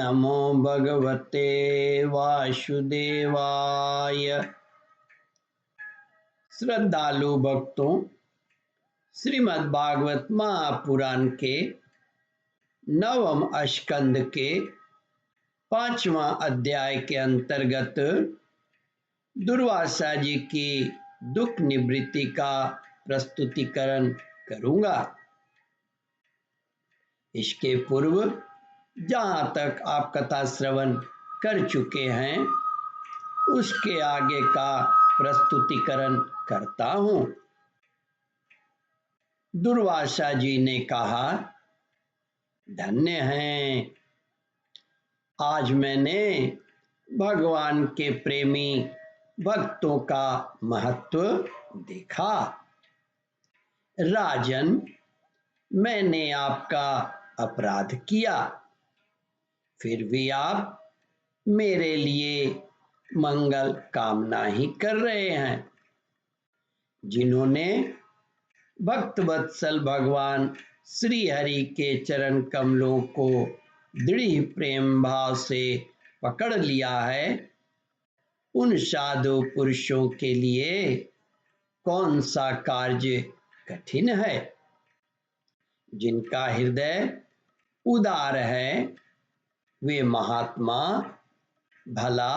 नमो भगवते वासुदेवाय। श्रद्धालु भक्तों, श्रीमद् भागवत महापुराण के 9वें स्कंद के 5वां अध्याय के अंतर्गत दुर्वासा जी की दुख निवृत्ति का प्रस्तुतिकरण करूंगा। इसके पूर्व जहां तक आप कथा श्रवण कर चुके हैं उसके आगे का प्रस्तुतिकरण करता हूं। दुर्वासा जी ने कहा, धन्य हैं, आज मैंने भगवान के प्रेमी भक्तों का महत्व देखा। राजन, मैंने आपका अपराध किया, फिर भी आप मेरे लिए मंगल कामना ही कर रहे हैं। जिन्होंने भक्तवत्सल भगवान श्री हरि के चरण कमलों को दृढ़ प्रेम भाव से पकड़ लिया है, उन साधु पुरुषों के लिए कौन सा कार्य कठिन है। जिनका हृदय उदार है वे महात्मा भला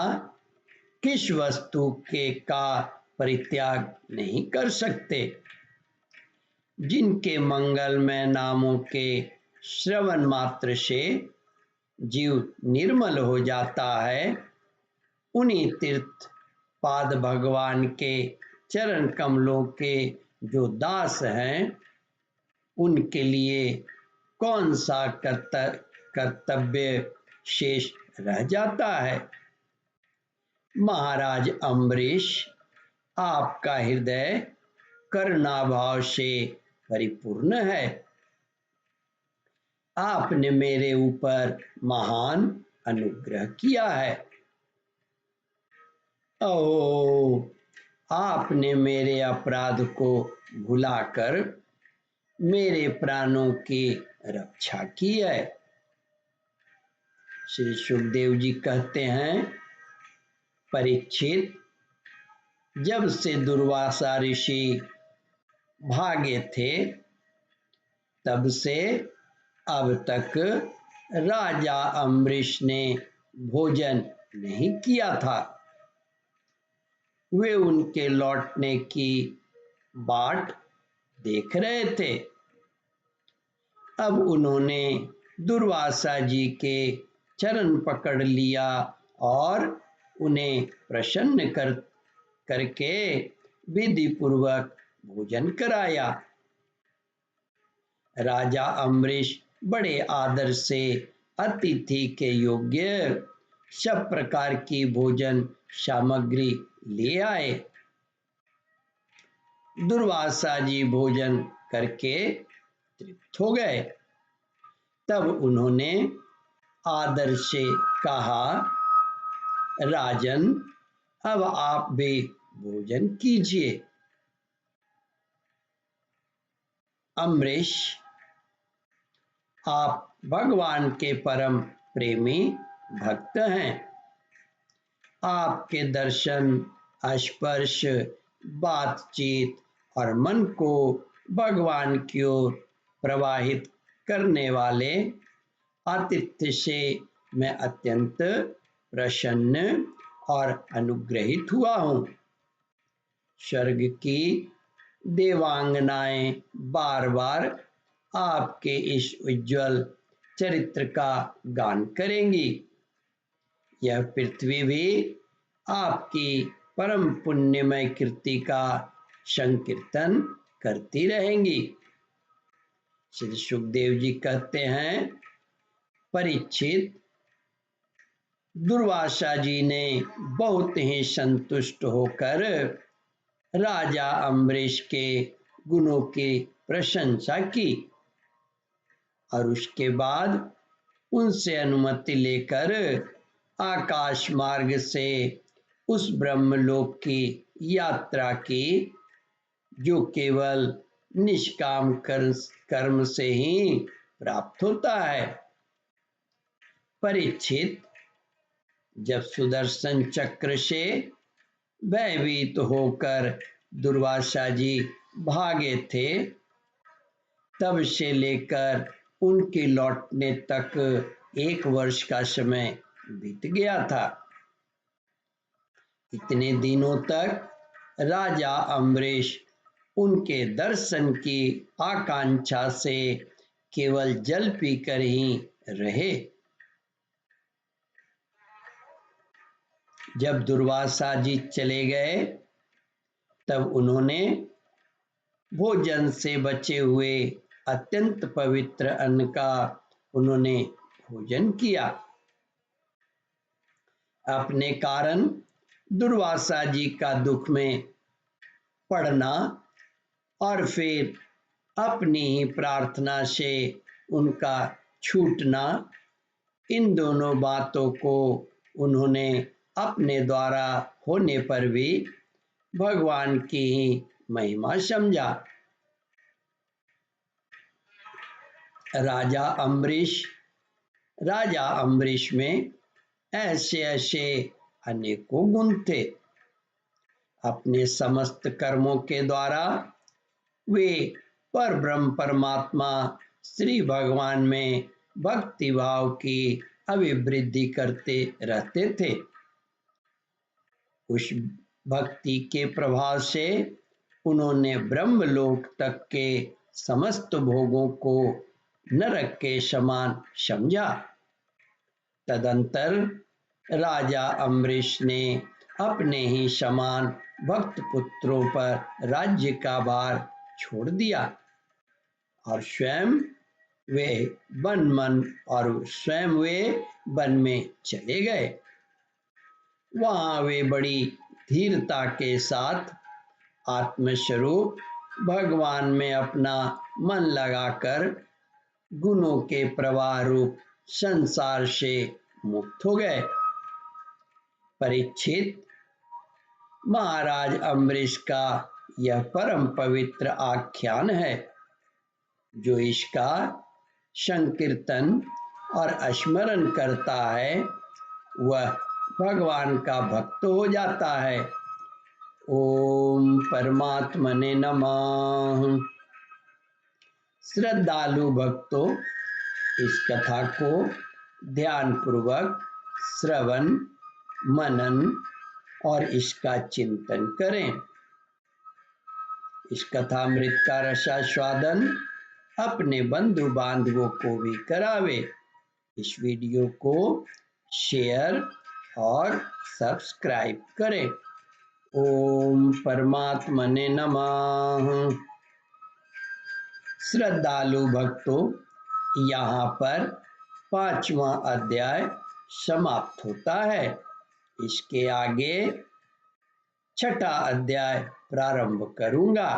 किस वस्तु के का परित्याग नहीं कर सकते। जिनके मंगलमय नामों के श्रवण मात्र से जीव निर्मल हो जाता है, उन्हीं तीर्थ पाद भगवान के चरण कमलों के जो दास हैं, उनके लिए कौन सा कर्तव्य शेष रह जाता है। महाराज अम्बरीश, आपका हृदय करुणा भाव से परिपूर्ण है। आपने मेरे ऊपर महान अनुग्रह किया है। ओह, आपने मेरे अपराध को भुलाकर मेरे प्राणों की रक्षा की है। श्री सुखदेव जी कहते हैं, परीक्षित, जब से दुर्वासा ऋषि भागे थे तब से अब तक राजा अम्बरीश ने भोजन नहीं किया था। वे उनके लौटने की बाट देख रहे थे। अब उन्होंने दुर्वासा जी के चरण पकड़ लिया और उन्हें प्रसन्न करके विधि पूर्वक भोजन कराया। राजा अम्बरीश बड़े आदर से अतिथि के योग्य सब प्रकार की भोजन सामग्री ले आए। दुर्वासा जी भोजन करके तृप्त हो गए। तब उन्होंने आदर से कहा, राजन, अब आप भी भोजन कीजिए। अम्बरीश, आप भगवान के परम प्रेमी भक्त हैं। आपके दर्शन, स्पर्श, बातचीत और मन को भगवान की ओर प्रवाहित करने वाले आतिथ्य से मैं अत्यंत प्रसन्न और अनुग्रहित हुआ हूँ। स्वर्ग की देवांगनाएं बार बार आपके इस उज्जवल चरित्र का गान करेंगी। यह पृथ्वी भी आपकी परम पुण्यमय कीर्ति का संकीर्तन करती रहेंगी। श्री सुखदेव जी कहते हैं, परीक्षित, दुर्वासा जी ने बहुत ही संतुष्ट होकर राजा अम्बरीश के गुणों की प्रशंसा की और उसके बाद उनसे अनुमति लेकर आकाश मार्ग से उस ब्रह्मलोक की यात्रा की जो केवल निष्काम कर्म से ही प्राप्त होता है। परीक्षित, जब सुदर्शन चक्र से भयभीत होकर दुर्वासा जी भागे थे, तब से लेकर उनके लौटने तक 1 वर्ष का समय बीत गया था। इतने दिनों तक राजा अम्बरीश उनके दर्शन की आकांक्षा से केवल जल पीकर ही रहे। जब दुर्वासा जी चले गए, तब उन्होंने भोजन से बचे हुए अत्यंत पवित्र अन्न का उन्होंने भोजन किया। अपने कारण दुर्वासा जी का दुख में पड़ना और फिर अपनी ही प्रार्थना से उनका छूटना, इन दोनों बातों को उन्होंने अपने द्वारा होने पर भी भगवान की ही महिमा समझा। राजा अम्बरीश में ऐसे ऐसे अनेकों गुण थे। अपने समस्त कर्मों के द्वारा वे परब्रह्म परमात्मा श्री भगवान में भक्ति भाव की अभिवृद्धि करते रहते थे। उस भक्ति के प्रभाव से उन्होंने ब्रह्मलोक तक के समस्त भोगों को नरक के समान समझा। तदंतर राजा अम्बरीश ने अपने ही समान भक्त पुत्रों पर राज्य का भार छोड़ दिया और स्वयं वे वन में चले गए। वहां वे बड़ी धीरता के साथ आत्मस्वरूप भगवान में अपना मन लगाकर गुणों के प्रवाह रूप संसार से मुक्त हो गए। परीक्षित, महाराज अम्बरीश का यह परम पवित्र आख्यान है। जो इसका संकीर्तन और स्मरण करता है, वह भगवान का भक्त हो जाता है। ओम परमात्मने नमः। श्रद्धालु भक्तों, इस कथा को ध्यान पूर्वक श्रवण, मनन और इसका चिंतन करें। इस कथामृत का रसास्वादन अपने बंधु बांधवों को भी करावे। इस वीडियो को शेयर और सब्सक्राइब करें। ओम परमात्मने नमः। श्रद्धालु भक्तों, यहाँ पर 5वां अध्याय समाप्त होता है। इसके आगे 6ठा अध्याय प्रारंभ करूंगा।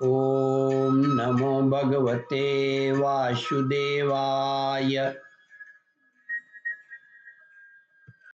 ओम नमो भगवते वासुदेवाय।